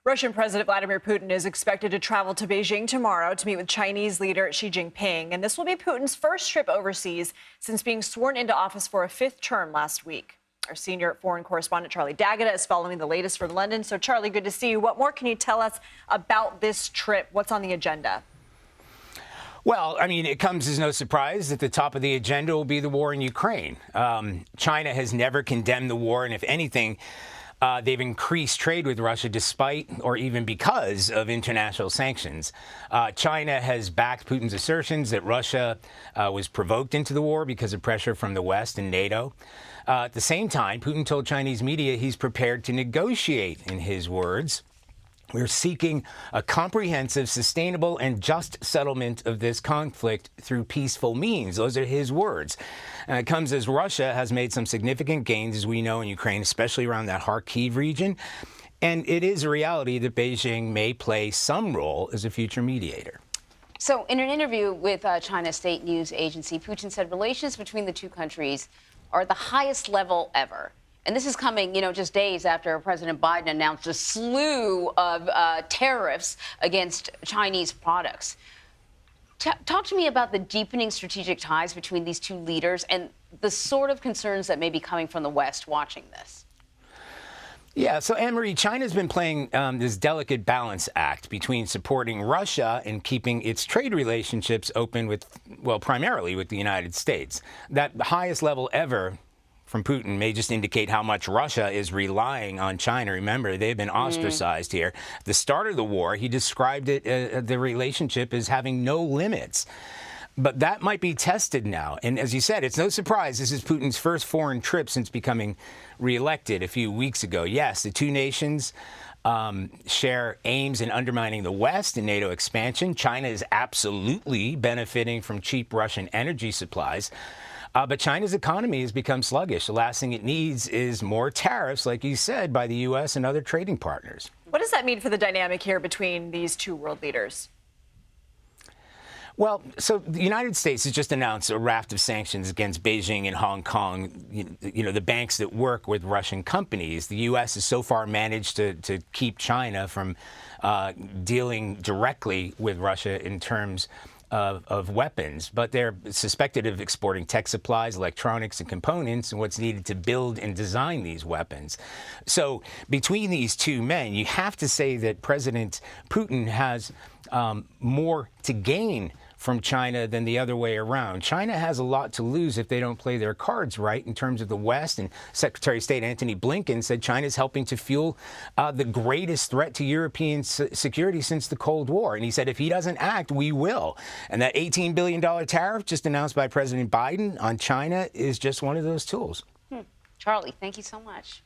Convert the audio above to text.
Russian President Vladimir Putin is expected to travel to Beijing tomorrow to meet with Chinese leader Xi Jinping. And this will be Putin's first trip overseas since being sworn into office for a fifth term last week. Our senior foreign correspondent, Charlie D'Agata, is following the latest from London. So, Charlie, good to see you. What more can you tell us about this trip? What's on the agenda? Well, I mean, it comes as no surprise that the top of the agenda will be the war in Ukraine. China has never condemned the war, and if anything, they've increased trade with Russia despite or even because of international sanctions. China has backed Putin's assertions that Russia was provoked into the war because of pressure from the West and NATO. At the same time, Putin told Chinese media he's prepared to negotiate, in his words. We're seeking a comprehensive, sustainable, and just settlement of this conflict through peaceful means. Those are his words. And it comes as Russia has made some significant gains, as we know, in Ukraine, especially around that Kharkiv region. And it is a reality that Beijing may play some role as a future mediator. So in an interview with China's state news agency, Putin said relations between the two countries are at the highest level ever. And this is coming, just days after President Biden announced a slew of tariffs against Chinese products. Talk to me about the deepening strategic ties between these two leaders and the sort of concerns that may be coming from the West watching this. Yeah, so Anne-Marie, China's been playing this delicate balance act between supporting Russia and keeping its trade relationships open with, well, primarily with the United States. That highest level ever from Putin may just indicate how much Russia is relying on China. Remember, they've been ostracized here. At the start of the war, he described it, the relationship as having no limits. But that might be tested now. And as you said, it's no surprise this is Putin's first foreign trip since becoming reelected a few weeks ago. Yes, the two nations share aims in undermining the West and NATO expansion. China is absolutely benefiting from cheap Russian energy supplies. But China's economy has become sluggish. The last thing it needs is more tariffs, like you said, by the U.S. and other trading partners. What does that mean for the dynamic here between these two world leaders? Well, so the United States has just announced a raft of sanctions against Beijing and Hong Kong, the banks that work with Russian companies. The U.S. has so far managed to keep China from dealing directly with Russia in terms of weapons, but they're suspected of exporting tech supplies, electronics, and components, and what's needed to build and design these weapons. So between these two men, you have to say that President Putin has more to gain from China than the other way around. China has a lot to lose if they don't play their cards right in terms of the West. And Secretary of State Antony Blinken said China's helping to fuel the greatest threat to European security since the Cold War. And he said if he doesn't act, we will. And that $18 billion tariff just announced by President Biden on China is just one of those tools. Charlie, thank you so much.